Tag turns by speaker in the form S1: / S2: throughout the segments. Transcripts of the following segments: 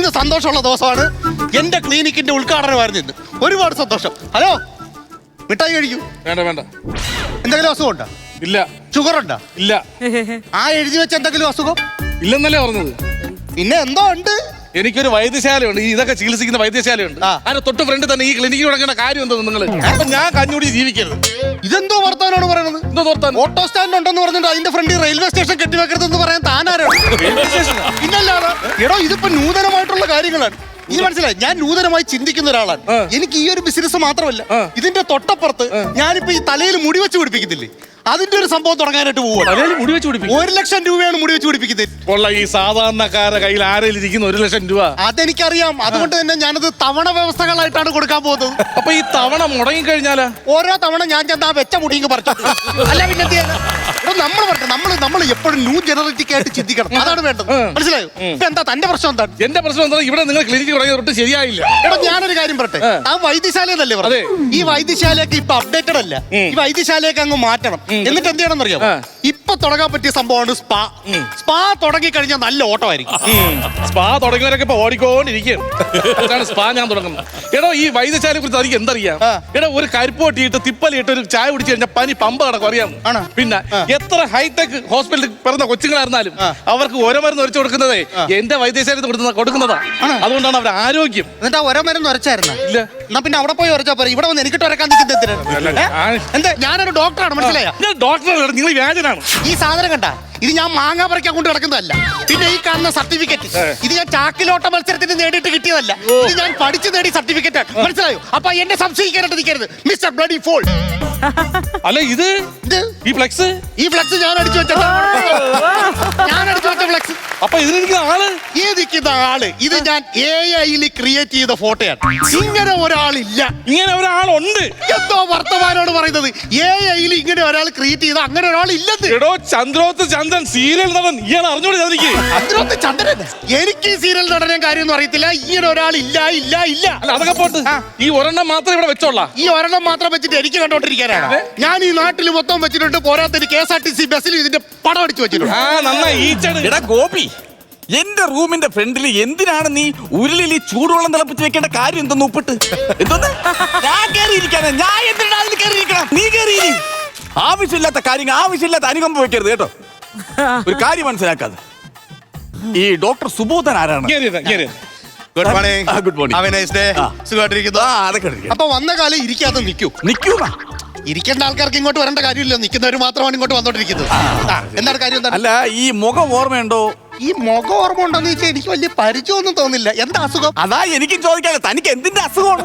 S1: ഇന്ന് സന്തോഷമുള്ള ദിവസമാണ്. എന്റെ ക്ലിനിക്കിന്റെ ഉദ്ഘാടനമായിരുന്നു ഇന്ന്. ഒരുപാട് സന്തോഷം. ഹലോ, മിഠായി കഴിക്കൂ.
S2: വേണ്ട വേണ്ട.
S1: എന്തെങ്കിലും അസുഖം ഉണ്ടോ?
S2: ഇല്ല.
S1: ഷുഗർ ഉണ്ടോ?
S2: ഇല്ല.
S1: ആ എഴുതി വെച്ച എന്തെങ്കിലും അസുഖം?
S2: ഇല്ലെന്നല്ലേ പറഞ്ഞത്.
S1: പിന്നെ എന്തോ ഉണ്ട്.
S2: എനിക്കൊരു വൈദ്യശാലയുണ്ട്, ഇതൊക്കെ ചികിത്സിക്കുന്ന വൈദ്യശാലയുണ്ട്. അതിന്റെ തൊട്ട് ഫ്രണ്ട് തന്നെ ഈ ക്ലിനിക്ക് തുടങ്ങേണ്ട കാര്യം എന്തോ നിങ്ങൾ. അപ്പൊ ഞാൻ കഞ്ഞൂടി ജീവിക്കരുത്.
S1: ഇതെന്തോ വർത്താനാണ് പറയുന്നത്?
S2: എന്തോ വർത്താനം?
S1: ഓട്ടോ സ്റ്റാൻഡ് ഉണ്ടെന്ന് പറഞ്ഞിട്ട് അതിന്റെ ഫ്രണ്ടിൽ റെയിൽവേ സ്റ്റേഷൻ കെട്ടിവെക്കരുതെന്ന് പറയാൻ താനാരാണ്? പിന്നല്ലാതെ എടോ, ഇതിപ്പോ നൂതനമായിട്ടുള്ള കാര്യങ്ങളാണ്. ഇത് മനസ്സിലായി. ഞാൻ നൂതനമായി ചിന്തിക്കുന്ന ഒരാളാണ്. എനിക്ക് ഈ ഒരു ബിസിനസ് മാത്രമല്ല, ഇതിന്റെ തൊട്ടപ്പുറത്ത് ഞാനിപ്പോ ഈ തലയിൽ മുടി വെച്ച് പിടിപ്പിക്കുന്നില്ലേ, അതിന്റെ ഒരു സംഭവം തുടങ്ങാനായിട്ട് പോവുകയാണ്.
S2: മുടി വെച്ച് പിടിപ്പിക്കും.
S1: 1 ലക്ഷം രൂപയാണ് മുടി വെച്ച് പിടിപ്പിക്കുന്നത്.
S2: ഉള്ള ഈ സാധാരണക്കാരുടെ കയ്യിൽ ആരെങ്കിലും ഇരിക്കുന്ന 1 ലക്ഷം രൂപ?
S1: അതെനിക്കറിയാം. അതുകൊണ്ട് തന്നെ ഞാനത് തവണ വ്യവസ്ഥകളായിട്ടാണ് കൊടുക്കാൻ പോകുന്നത്.
S2: അപ്പൊ ഈ തവണ മുടങ്ങിക്കഴിഞ്ഞാല്
S1: ഓരോ തവണ ഞാൻ ചെന്നാ വെച്ച മുടിയും പറിച്ചു. അല്ല പിന്നെ നമ്മൾ എപ്പോഴും ന്യൂ ജനറേറ്റിക് ആയിട്ട് ചിന്തിക്കണം. അതാണ് വേണ്ടത്. മനസ്സിലായോ? ഇപ്പൊ എന്താ തന്റെ പ്രശ്നം? എന്താണ്
S2: എന്റെ പ്രശ്നം? എന്താ ഇവിടെ നിങ്ങൾ ക്ലിനിക്ക് തുടങ്ങിയ തൊട്ട് ശരിയായില്ല.
S1: എടാ, ഞാനൊരു കാര്യം പറട്ടെ. ആ വൈദ്യശാലയെന്നല്ലേ പറഞ്ഞത്? ഈ വൈദ്യശാലയൊക്കെ ഇപ്പൊ അപ്ഡേറ്റഡ് അല്ല. ഈ വൈദ്യശാലയൊക്കെ അങ്ങ് മാറ്റണം. എന്നിട്ട് എന്ത് ചെയ്യണം അറിയാമോ? ഇപ്പൊ തുടങ്ങാൻ പറ്റിയ സംഭവമാണ് സ്പാ. സ്പാ തുടങ്ങി കഴിഞ്ഞാൽ നല്ല ഓട്ടമായിരിക്കും.
S2: സ്പാ തുടങ്ങിയവരൊക്കെ ഇപ്പൊ ഓടിക്കോണ്ടിരിക്കുകയാണ്. സ്പാ ഞാൻ തുടങ്ങുന്നത്. എടോ, ഈ വൈദ്യശാലയെ കുറിച്ച് എനിക്ക് എന്തറിയാം? എടോ, ഒരു കരിപ്പോട്ടിയിട്ട് തിപ്പലിട്ട് ഒരു ചായ കുടിച്ചു കഴിഞ്ഞാൽ പനി പമ്പ കിടക്കും, അറിയാം. പിന്നെ എത്ര ഹൈടെക് ഹോസ്പിറ്റലിൽ പിറന്ന കൊച്ചുങ്ങളായിരുന്നാലും അവർക്ക് ഓരോ മരുന്ന് ഒരച്ചു കൊടുക്കുന്നതേ എന്റെ വൈദ്യശാലയിൽ കൊടുക്കുന്നതാ. അതുകൊണ്ടാണ് അവരുടെ ആരോഗ്യം.
S1: എന്നിട്ട് ആ ഓരോ മരുന്ന് ഒരച്ചായിരുന്ന
S2: ഇല്ല.
S1: എന്നാ പിന്നെ അവിടെ പോയി ഒരച്ചാ പോരെ. ഇവിടെ വന്ന് എനിക്കിട്ട് ഒരക്കാൻ എന്താ? ഞാനൊരു ഡോക്ടറാണ്, മനസ്സിലായ?
S2: ഡോക്ടർ, നിങ്ങൾ വ്യാജനാണ്.
S1: ഈ സാധനം കണ്ട, ഇത് ഞാൻ മാങ്ങ പറിക്കാൻ കൊണ്ട് കിടക്കുന്നതല്ല. പിന്നെ ഈ കാണുന്ന സർട്ടിഫിക്കറ്റ്, ഇത് ഞാൻ ചാക്കിലോട്ട മത്സരത്തിന് നേടിയിട്ട് കിട്ടിയതല്ല. ഇത് ഞാൻ പഠിച്ചു നേടി സർട്ടിഫിക്കറ്റ് ആണ്, മനസ്സിലായോ? അപ്പൊ എന്നെ സംശയിക്കാനായിട്ട് നിൽക്കരുത്, മിസ്റ്റർ ബ്ലഡി ഫോൾ.
S2: അല്ല, ഇത് ഈ ഫ്ലെക്സ്
S1: ഞാൻ അടിച്ചു വെച്ച ഫ്ലെക്സ്.
S2: അപ്പൊ ഇതിലിരിക്കുന്ന ആള്,
S1: ഈ നിൽക്കുന്ന ആള്, ഇത് ഞാൻ AI ക്രിയേറ്റ് ചെയ്ത ഫോട്ടോയാണ്. ഇങ്ങനെ ഒരാളില്ല.
S2: ഇങ്ങനെ ഒരാളുണ്ട്.
S1: എന്തോ വർത്തമാനോട് പറയുന്നത്. AI ഇങ്ങനെ ഒരാൾ ക്രിയേറ്റ് ചെയ്ത അങ്ങനെ ഒരാൾ ഇല്ലെന്ന്.
S2: എടോ, ചന്ദ്രോത്ത് ചന്ദ്രൻ സീരിയൽ നടൻ, ഇയാൾ അറിഞ്ഞോളൂ.
S1: ചന്ദ്രോത്ത് ചന്ദ്രൻ, എനിക്ക് ഈ സീരിയൽ നടനെ കാര്യമൊന്നും അറിയത്തില്ല. ഇങ്ങനെ ഒരാൾ ഇല്ല.
S2: അല്ല, അതൊക്കെ പോട്ട്. ഈ ഒരെണ്ണം മാത്രം ഇവിടെ വെച്ചോളാം.
S1: ഈ ഒരെണ്ണം മാത്രം വെച്ചിട്ട് എനിക്ക് കണ്ടോണ്ടിരിക്കാനാണ്. ഞാൻ ഈ നാട്ടിൽ മൊത്തം വെച്ചിട്ടുണ്ട്. പോരാത്തൊരു KSRTC ബസ്സിൽ ഇതിന്റെ പടം അടിച്ചു വെച്ചിട്ടുണ്ട്.
S3: എടാ ഗോപി, എന്റെ റൂമിന്റെ ഫ്രണ്ടിൽ എന്തിനാണ് നീ ഉരുളിൽ ഈ ചൂടുവെള്ളം തിളപ്പിച്ച് വെക്കേണ്ട കാര്യം എന്തെന്ന് ഉപ്പിട്ട്? എന്തോന്ന്? ഞാൻ കയറിയിരിക്കാണ്. ഞാൻ എന്തിനാ അതിൽ കയറിയിരിക്കണം? നീ കയറി. ആവശ്യമില്ലാത്ത കാര്യങ്ങൾ, ആവശ്യമില്ലാത്ത അനുകമ്പ വെക്കരുത് കേട്ടോ. ഒരു കാര്യം മനസ്സിലാക്കാതെ. ഈ ഡോക്ടർ സുബോധൻ ആരാണ്?
S1: Good morning.
S3: Good morning.
S1: Have A nice day. സുഖമായിട്ടിരിക്കുന്നു?
S3: അതൊക്കെ
S1: അപ്പൊ വന്ന കാലം ഇരിക്കാതെ നിൽക്കൂ. ഇരിക്കേണ്ട ആൾക്കാർക്ക് ഇങ്ങോട്ട് വരേണ്ട കാര്യമില്ല. നിൽക്കുന്നവർ മാത്രമാണ് ഇങ്ങോട്ട് വന്നോണ്ടിരിക്കുന്നത്. എന്താണ് കാര്യം? എന്താണ്?
S3: അല്ല, ഈ മുഖം ഓർമ്മയുണ്ടോ?
S1: ഈ മുഖം ഓർമ്മ ഉണ്ടോന്ന് ചോദിച്ചാൽ എനിക്ക് വലിയ പരിചയമൊന്നും തോന്നില്ല. എന്താ അസുഖം?
S3: അതാ എനിക്കും ചോദിക്കാതെ. തനിക്ക് എന്തിന്റെ അസുഖമാണ്?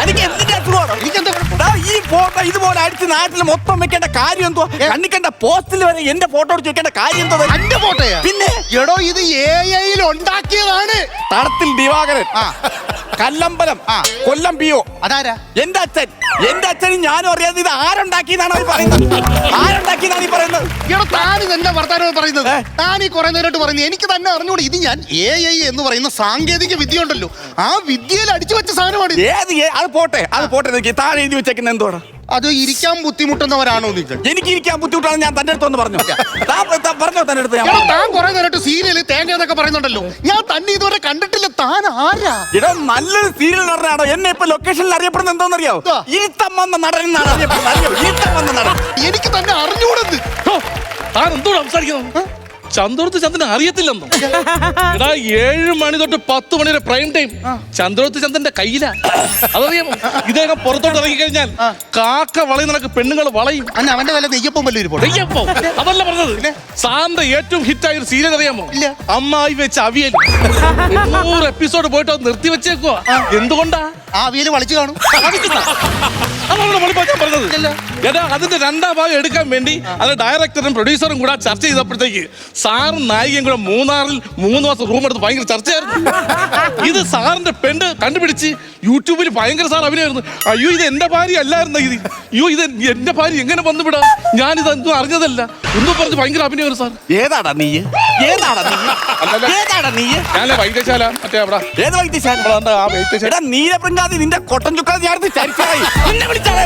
S1: എനിക്കെന്താ?
S3: ഈ ഫോട്ടോ ഇതുപോലെ അടിച്ച് നാട്ടിൽ മൊത്തം വെക്കേണ്ട കാര്യം എന്തോ? കണ്ണിക്കണ്ട പോസ്റ്റിൽ വരെ എന്റെ ഫോട്ടോ അടിച്ച് വെക്കേണ്ട കാര്യം എന്തോ?
S1: എന്റെ ഫോട്ടോയാ? പിന്നെ എടോ, ഇത് AI ഉണ്ടാക്കിയതാണ്.
S3: തടത്തിൽ ദിവാകരൻ, കല്ലമ്പലം, കൊല്ലം PO.
S1: അതാരാ?
S3: എന്റെ അച്ഛനും ഞാനും അറിയാതെ ഇത് ആരുണ്ടാക്കിയെന്നാണ് ഈ പറയുന്നത്. ആരുണ്ടാക്കിയെന്നാണ് ഈ പറയുന്നത്?
S1: എടോ, താനിത് എന്താ വർത്താനം പറയുന്നത്? താൻ ഈ കുറെ നേരമായിട്ട് പറയുന്നത് എനിക്ക് തന്നെ അറിഞ്ഞൂടെ. ഇത് ഞാൻ AI എന്ന് പറയുന്ന സാങ്കേതിക വിദ്യ ഉണ്ടല്ലോ, ആ വിദ്യയിൽ അടിച്ചു വെച്ച സാധനമാണ്.
S3: അത് പോട്ടെ. താഴെ എഴുതി വെച്ചേക്കുന്ന എന്തോടാ?
S1: അത് ഇരിക്കാൻ ബുദ്ധിമുട്ടുന്നവരാണോ നിങ്ങൾ?
S3: എനിക്ക് ഇരിക്കാൻ ബുദ്ധിമുട്ടാണ്. ഞാൻ തന്റെ അടുത്ത് ഒന്ന് പറഞ്ഞു. പറഞ്ഞോ തന്റെ അടുത്ത്?
S1: താൻ കുറെ നേരമായിട്ട് സീരിയല് തേങ്ങ എന്നൊക്കെ പറയുന്നുണ്ടല്ലോ. ഞാൻ തന്നെ ഇതുവരെ കണ്ടിട്ടില്ല. താൻ ആരാ?
S3: ഇടാ, നല്ലൊരു സീരിയൽ നടനാണോ? എന്നെ ഇപ്പൊ ലൊക്കേഷനിൽ അറിയപ്പെടുന്നത് എന്തോന്നറിയാവോ? ഇരുത്തം വന്ന നടൻ എന്നാണ് അറിയപ്പെടുന്നത്.
S1: എനിക്ക് തന്നെ അറിഞ്ഞൂടെന്ന്.
S2: താൻ എന്തോട് സംസാരിക്കുന്നു? ചന്ദ്രോത്ത് ചന്ദ്രൻ അറിയത്തില്ലെന്നോ? എടാ, 7 മണി തൊട്ട് 10 മണി വരെ പ്രൈം ടൈം ചന്ദ്രോത്ത് ചന്ദ്രന്റെ കയ്യിലാ. അതറിയാമോ? ഇദ്ദേഹം പുറത്തോട്ട് ഇറങ്ങി കഴിഞ്ഞാൽ കാക്ക വളയും നിനക്ക് പെണ്ണുങ്ങൾ വളയും.
S1: അവന്റെ വില നെയ്യപ്പം വല്ല
S2: നെയ്യപ്പം അതല്ല പറഞ്ഞത്. സാറിന്റെ ഏറ്റവും ഹിറ്റായ ഒരു സീരിയൽ അറിയാമോ? അമ്മായി വെച്ച അവിയൽ. 100 എപ്പിസോഡ് പോയിട്ട് അത് നിർത്തി വെച്ചേക്കുവാ. എന്തുകൊണ്ടാ?
S1: ആ അവിയൽ വളിച്ചു കാണും.
S2: പറഞ്ഞത് അതിന്റെ 2ാം ഭാഗം എടുക്കാൻ വേണ്ടി അത് ഡയറക്ടറും പ്രൊഡ്യൂസറും കൂടെ ചർച്ച ചെയ്തപ്പോഴത്തേക്ക് സാറും നായികയും കൂടെ മൂന്നാറിൽ 3 മാസം റൂം എടുത്ത് ഭയങ്കര ചർച്ചയായിരുന്നു. ഇത് സാറിന്റെ പെണ്ണ് കണ്ടുപിടിച്ച് യൂട്യൂബിൽ ഭയങ്കര സാർ അഭിനയായിരുന്നു. അയ്യോ, ഇത് എന്റെ ഭാര്യ അല്ലായിരുന്നു. ഇത് എന്റെ ഭാര്യ എങ്ങനെ വന്നുവിടാ? ഞാനിത് എന്തും അറിഞ്ഞതല്ല ഒന്നും പറഞ്ഞ് ഭയങ്കര അഭിനയമായിരുന്നു സാർ.
S3: ഏതാടാ നീ?
S2: ഞാൻ വൈദ്യശാല, മറ്റേ അവിടെ.
S3: ഏത് വൈദ്യശാല? നീലപ്രങ്കാതി നിന്റെ കൊട്ടൻ ചുക്കാതെ ഞാൻ എന്നെ വിളിച്ചാളെ.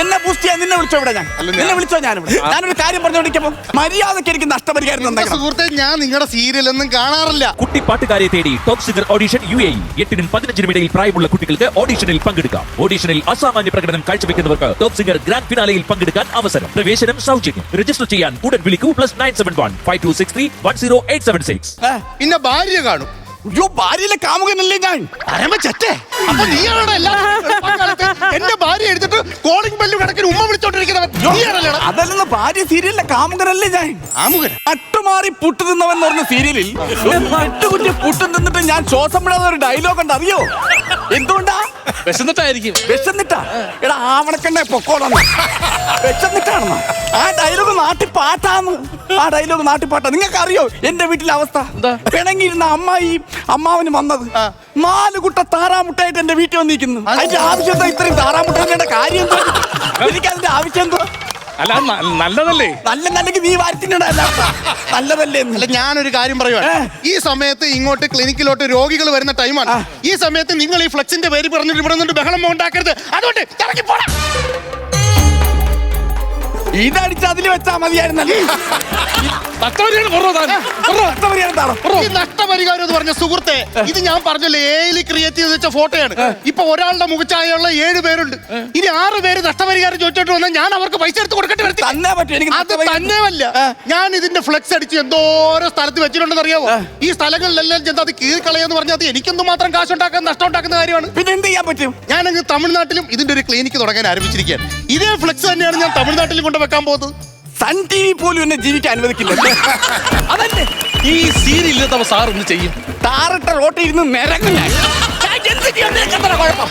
S3: എന്നെ പുഷ്ടിയാ നിന്നെ നിന്നെ വിളിച്ചോ ഇവിടെ ഞാൻ നിന്നെ വിളിച്ചോ ഞാനൊരു കാര്യം പറഞ്ഞോണ്ടിരിക്കുമ്പോ മര്യാദക്ക് എനിക്ക് നഷ്ടപരിഹാരം തന്നേക്കണം.
S1: സുഹൃത്തെ, ഞാൻ നിങ്ങളുടെ സീരിയലൊന്നും കാണാറില്ല.
S4: കുട്ടി പാട്ടുകാരെ തേടി ടോപ്പ് സിംഗർ ഓഡിഷൻ UAE 8-നും 15-നും ഇടയിൽ പ്രായമുള്ള കുട്ടികൾക്ക് ഓഡിഷനിൽ പങ്കെടുക്കാം. ഓഡിഷനിൽ അസാമാന്യ പ്രകടനം കാഴ്ചവെക്കുന്നവർക്ക് ടോപ്പ് സിംഗർ ഗ്രാൻഡ് ഫിനാലയിൽ പങ്കെടുക്കാൻ അവസരം. പ്രവേശനം സൗജന്യം. രജിസ്റ്റർ ചെയ്യാൻ ഉടൻ വിളിക്കൂ +971 5263 10876.
S1: പിന്നെ ഭാര്യ കാണും.
S3: അയ്യോ, ഭാര്യയിലെ കാമുകനല്ലേ ഞാൻ.
S1: പരമച്ചറ്റേ. അപ്പൊ നീയാണോ എന്റെ ഭാര്യ എടുത്തിട്ട് കോളിംഗ് ബെല്ല് കിടക്കിന് ഉമ്മ വിളിച്ചോണ്ടിരിക്കുന്നവൻ?
S3: അതല്ലെന്ന് ഭാര്യ സീരിയലിലെ കാമുകനല്ലേ ഞാൻ.
S1: ആമുകൻ
S3: അട്ടുമാറി പുട്ട് തിന്നവൻ എന്ന് പറഞ്ഞ സീരിയലിൽ 8 കുറ്റി പുട്ടും തിന്നിട്ട് ഞാൻ ശ്വാസം വിടാതെ ഒരു ഡയലോഗ് ഉണ്ട്, അറിയോ? എന്തുകൊണ്ടാ?
S2: വിശന്നിട്ടായിരിക്കും.
S3: വിശന്നിട്ടാ? എടാ ആവണക്കണ്ണെ പൊക്കോളാം. വിശന്നിട്ടാണെന്നോ? ആ ഡയലോഗ് നാട്ടിപ്പാട്ടാന്ന്. ആ ഡയലോഗ് നാട്ടിപ്പാട്ടാ. നിങ്ങൾക്ക് അറിയോ എന്റെ വീട്ടിലെ അവസ്ഥ? പിണങ്ങിയിരുന്ന അമ്മാവന് വന്നത് 4 കുട്ട താറാമുട്ടായിട്ട് എന്റെ വീട്ടിൽ വന്നിരിക്കുന്നു. അതിന്റെ ആവശ്യം എന്താ? ഇത്രയും താറാമുട്ട കാര്യം എന്താ? എനിക്ക് അതിന്റെ ആവശ്യം എന്തോ?
S2: അല്ല, നല്ലതല്ലേ?
S3: നല്ലെങ്കിൽ നീ വാരത്തിനല്ല നല്ലതല്ലേ?
S1: അല്ല, ഞാനൊരു കാര്യം പറയുവാണ്. ഈ സമയത്ത് ഇങ്ങോട്ട് ക്ലിനിക്കിലോട്ട് രോഗികൾ വരുന്ന ടൈമാണ്. ഈ സമയത്ത് നിങ്ങൾ ഈ ഫ്ലെക്സിന്റെ പേര് പറഞ്ഞിട്ട് ഇവിടെ നിന്നിട്ട് ബഹളം ഉണ്ടാക്കരുത്. അതുകൊണ്ട് ഇറങ്ങി പോടാ.
S3: ഇതടിച്ച് അതിൽ വെച്ചാ മതിയായിരുന്നല്ലേ?
S1: ഈ നഷ്ടപരിഹാരം എന്ന് പറഞ്ഞ സുഹൃത്തെ, ഇത് ഞാൻ പറഞ്ഞല്ലോ എയിൽ ക്രിയേറ്റ് ചെയ്ത് വെച്ച ഫോട്ടോയാണ്. ഇപ്പൊ ഒരാളുടെ മുഖച്ചായുള്ള 7 പേരുണ്ട്. ഇനി 6 പേര് നഷ്ടപരിഹാരം ചോദിച്ചോട്ട് വന്നാൽ ഞാൻ അവർക്ക് പൈസ എടുത്ത് കൊടുക്കട്ടെ വരത്തി. അത് തന്നെയല്ല, ഞാൻ ഇതിന്റെ ഫ്ലെക്സ് അടിച്ച് എന്തോരോ സ്ഥലത്ത് വെച്ചിട്ടുണ്ടെന്ന് അറിയാവോ? ഈ സ്ഥലങ്ങളിലെല്ലാം ചെന്ന് അത് കീഴ്ക്കളയെന്ന് പറഞ്ഞാൽ അത് എനിക്കെന്തും മാത്രം കാശുണ്ടാക്കാൻ നഷ്ടം ഉണ്ടാക്കുന്ന കാര്യമാണ്.
S3: പിന്നെ എന്ത് ചെയ്യാൻ പറ്റും?
S1: ഞാനങ്ങ് തമിഴ്നാട്ടിലും ഇതിന്റെ ഒരു ക്ലിനിക്ക് തുടങ്ങാൻ ആരംഭിച്ചിരിക്കുകയാണ്. ഇതേ ഫ്ലെക്സ് തന്നെയാണ് ഞാൻ തമിഴ്നാട്ടിലും കൊണ്ട് വെക്കാൻ പോകുന്നത്.
S3: സൺ TV പോലും എന്നെ ജീവിക്കാൻ അനുവദിക്കില്ല. അതല്ലേ
S2: ഈ സീരിയലില്ലാത്ത സാർ ഒന്ന് ചെയ്യും.
S3: താറിട്ട റോട്ടിൽ ഇരുന്ന് നിരങ്ങും ഞാൻ. എന്ത് ചെയ്യാൻ കുഴപ്പം?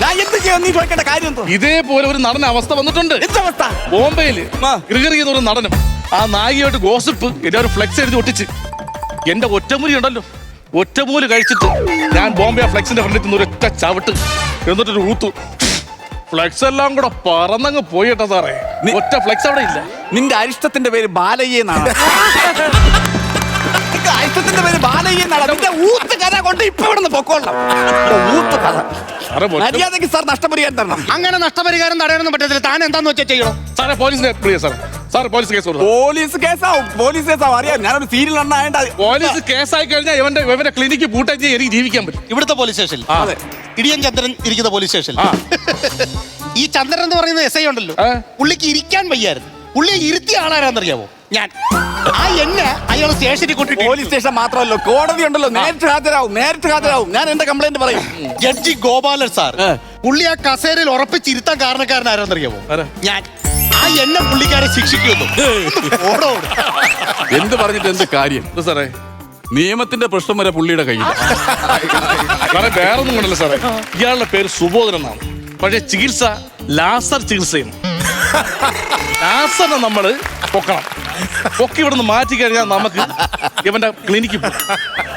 S3: ഞാൻ എന്ത് ചെയ്യാൻ നീ ചോദിക്കേണ്ട കാര്യം എന്തോ?
S2: ഇതേപോലെ ഒരു നടന അവസ്ഥ വന്നിട്ടുണ്ട്.
S3: എന്തവസ്ഥ?
S2: ബോംബെയില് ഗ്രിഗറി എന്ന് പറയുന്ന നടനും ആ നായികയായിട്ട് ഗോസിപ്പ് എന്റെ ഒരു ഫ്ലെക്സ് എഴുതി ഒട്ടിച്ച് എന്റെ ഒറ്റമൂലി ഉണ്ടല്ലോ, ഒറ്റമൂല് കഴിച്ചിട്ട് ഞാൻ ബോംബെ ആ ഫ്ലെക്സിന്റെ ഫ്രണ്ടിൽ നിന്ന് ഒരൊറ്റ ചവിട്ട് എന്നിട്ടൊരു ഊത്തു. ഫ്ലെക്സ് എല്ലാം കൂടെ പറന്നങ്ങ് പോയിട്ടാ സാറേ. ഒറ്റ ഫ്ലെക്സ് അവിടെ ഇല്ല.
S3: നിന്റെ അരിഷ്ടത്തിന്റെ പേര് ബാലയ്യ എന്നാണ്. അരിഷ്ടത്തിന്റെ പേര് ബാലയ്യ എന്നാണ്. നിന്റെ ഊത്ത് കഥ കൊണ്ട് ഇപ്പൊ ഇവിടെ നിന്ന് പൊക്കോളാം. ഊത്ത് കഥ മര്യാദക്ക് സാർ നഷ്ടപരിഹാരം തരണം.
S1: അങ്ങനെ നഷ്ടപരിഹാരം തടയാനൊന്നും പറ്റത്തില്ല. താൻ എന്താന്ന് വെച്ചാൽ ചെയ്യണം
S2: സാറേ. പോലീസിനെ സാർ പോലീസ് കേസ് കൊടുത്തു.
S3: പോലീസ് കേസാവും അറിയാം. ഞാനൊരു സീരിയൽ എണ്ണ
S2: പോലീസ് കേസായി കഴിഞ്ഞാൽ ഇവന്റെ ക്ലിനിക്ക് പൂട്ടായി എനിക്ക് ജീവിക്കാൻ പറ്റും.
S1: ഇവിടുത്തെ പോലീസ് സ്റ്റേഷനിൽ ഇടിയൻ ചന്ദ്രൻ ഇരിക്കുന്ന പോലീസ് സ്റ്റേഷനിൽ ഈ ചന്ദ്രൻ എന്ന് പറയുന്ന SI ഉണ്ടല്ലോ, പുള്ളിക്ക് ഇരിക്കാൻ വയ്യായിരുന്നു. പുള്ളിയെ ഇരുത്തിയ ആളാരാന്നറിയാവോ? ഞാൻ. ആ എന്നെ അയാൾ സ്റ്റേഷനിൽ കൊണ്ടിട്ട്
S3: പോലീസ് സ്റ്റേഷൻ മാത്രമല്ലോ, കോടതി ഉണ്ടല്ലോ. നേരിട്ട് ഹാജരാവും. ഞാൻ എന്റെ കംപ്ലൈന്റ് പറയും.
S1: ജഡ്ജി ഗോപാലൻ സാർ പുള്ളി ആ കസേരയിൽ ഉറപ്പിച്ചിരുത്താൻ കാരണക്കാരനാരെന്നറിയാവോ? ഞാൻ. ആ എന്നെ പുള്ളിക്കാരെ ശിക്ഷിക്കുന്നു.
S3: എന്ത് പറഞ്ഞിട്ട് എന്ത് കാര്യം
S2: സാറേ?
S3: നിയമത്തിന്റെ പ്രശ്നം വരെ പുള്ളിയുടെ കയ്യിൽ.
S2: സാറേ വേറൊന്നും കൊണ്ടല്ലോ സാറേ, ഇയാളുടെ പേര് സുബോധൻ എന്നാണ്. പക്ഷേ ചികിത്സ ലാസർ ചികിത്സയും. ലാസറിനെ നമ്മള് പൊക്കണം. പൊക്കി ഇവിടുന്ന് മാറ്റി കഴിഞ്ഞാൽ നമുക്ക് ഇവന്റെ ക്ലിനിക്ക്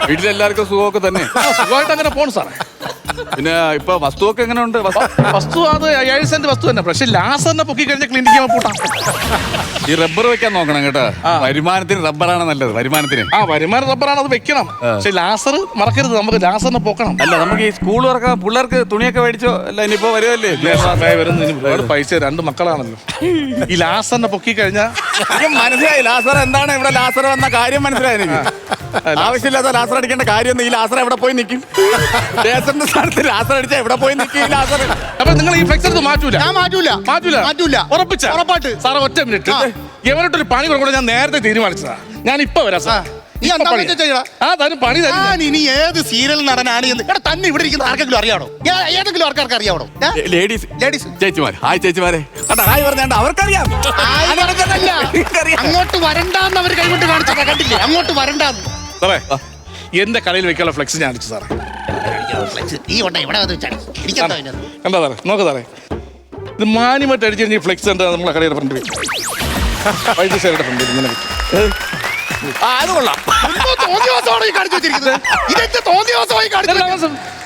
S3: വീട്ടിലെല്ലാവർക്കും സുഖമൊക്കെ തന്നെ.
S2: സുഖമായിട്ട് അങ്ങനെ പോണു സാറേ.
S3: പിന്നെ ഇപ്പൊ വസ്തുവൊക്കെ എങ്ങനെ ഉണ്ട്?
S2: വസ്തു അത് 7 സെന്റ് വസ്തു തന്നെ. പക്ഷെ ലാസറിനെ പൊക്കി കഴിഞ്ഞ ക്ലിനിക്ക് പൂട്ടാം.
S3: ഈ റബ്ബർ വെക്കാൻ നോക്കണം കേട്ടോ. വരുമാനത്തിന് റബ്ബറാണ് നല്ലത്.
S2: വരുമാനം റബ്ബറാണ്, അത് വെക്കണം. പക്ഷെ ലാസർ മറക്കരുത്, നമുക്ക് ലാസറിനെ പൊക്കണം.
S3: അല്ല, നമുക്ക് ഈ സ്കൂൾ തുറക്കാൻ പിള്ളേർക്ക് തുണിയൊക്കെ മേടിച്ചോ? അല്ല, ഇനിയിപ്പോ വരുമല്ലേ
S2: ഒരുപാട് പൈസ, 2 മക്കളാണല്ലോ. ഈ ലാസറിനെ പൊക്കി കഴിഞ്ഞാൽ
S3: മനസ്സിലായി. ലാസർ എന്താണ്? ഇവിടെ ലാസർ വന്ന കാര്യം മനസ്സിലായി എനിക്ക്. ആവശ്യമില്ലാത്ത ലാസർ അടിക്കേണ്ട കാര്യം. ഈ ലാസർ എവിടെ പോയി നിൽക്കും? ലാസറിന്റെ സ്ഥാനത്ത് ലാസർ അടിച്ചാൽ എവിടെ പോയി നിൽക്കും ഈ ലാസർ?
S2: അപ്പൊ നിങ്ങൾ ഈ ഫ്ലെക്സ് എടുത്ത് മാറ്റൂല?
S1: ഞാൻ മാറ്റൂല.
S2: ഉറപ്പായിട്ട് സാറേ. ഒറ്റ മിനിറ്റ്, ഇവനോട്ടൊരു പണി കൊടുക്കണം. ഞാൻ നേരത്തെ തീരുമാനിച്ചതാ. ഞാൻ ഇപ്പൊ വരാം സാർ. പണി
S1: ഇനി ഏത് സീരിയൽ നടനാണ് എന്ന് തന്നെ ഇവിടെ ഇരിക്കുന്ന ആർക്കെങ്കിലും അറിയാണോ? ഏതെങ്കിലും ആൾക്കാർക്ക് അറിയാവോ?
S3: ലേഡീസ് ചേച്ചിമാരെ, ഹായ് പറഞ്ഞാണ്ട് അവർക്കറിയാം.
S1: അങ്ങോട്ട് വരണ്ടാന്ന് അവർ കൈവിട്ട് കാണിച്ചതാ, കണ്ടില്ലേ? അങ്ങോട്ട് വരണ്ടാന്ന്.
S2: സാറേ, എന്റെ കടയിൽ വെക്കാനുള്ള ഫ്ലെക്സ് ഞാൻ അടിച്ചു സാറേ. എന്താ സാറേ? നോക്ക് സാറേ, ഇത് മാന്യമായിട്ട് അടിച്ചു കഴിഞ്ഞാൽ ഫ്ലെക്സ് എന്താ നമ്മളെ കടയുടെ ഫ്രണ്ട് വെക്കും. വൈദ്യശാലയുടെ ഫ്രണ്ട് ഇങ്ങനെ വെക്കും.
S1: അത് കൊള്ളാം.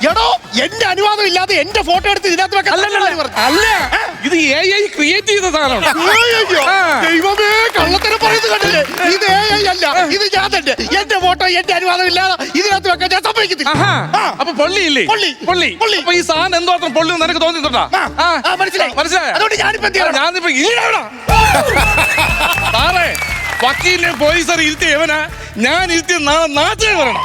S1: എടോ, എന്റെ അനുവാദം ഇല്ലാതെ എന്റെ ഫോട്ടോ എടുത്ത് ഇതിനകത്ത് വെക്കാൻ
S2: അല്ല, ഇത് AI ക്രിയേറ്റ് ചെയ്ത സാധനമാണ്.
S1: അയ്യോ,
S2: ആ.
S1: ദൈവമേ, കള്ളത്തരം പറയുന്നത് കണ്ടില്ലേ? ഇത് AI അല്ല, ഇത് ഞാൻ തന്നെ. എന്റെ ഫോട്ടോ എന്റെ അനുവാദം ഇല്ലാതെ ഇതിനകത്ത് വെക്കാൻ ഞാൻ സമ്മതിക്കത്തില്ല.
S2: ആഹാ.
S1: ആ.
S2: അപ്പൊ പൊള്ളിയില്ലേ?
S1: പൊള്ളി.
S2: പൊള്ളി.
S1: പൊള്ളി.
S2: അപ്പൊ ഈ സാധനം എന്തോത്രം പൊള്ളി നിനക്ക് തോന്നിട്ടുണ്ടാ?
S1: മനസ്സിലായി.
S2: മനസ്സിലായോ?
S1: അതുകൊണ്ട് ഞാനിപ്പോ എന്ത് ചെയ്യണം?
S2: ഞാനിപ്പോ സാറേ, വക്കീലിനെ പോലീസർ ഇരുത്തിയ എവനാ, ഞാൻ ഇരുത്തിയ നാളെ നാട്ടിൽ വരണം.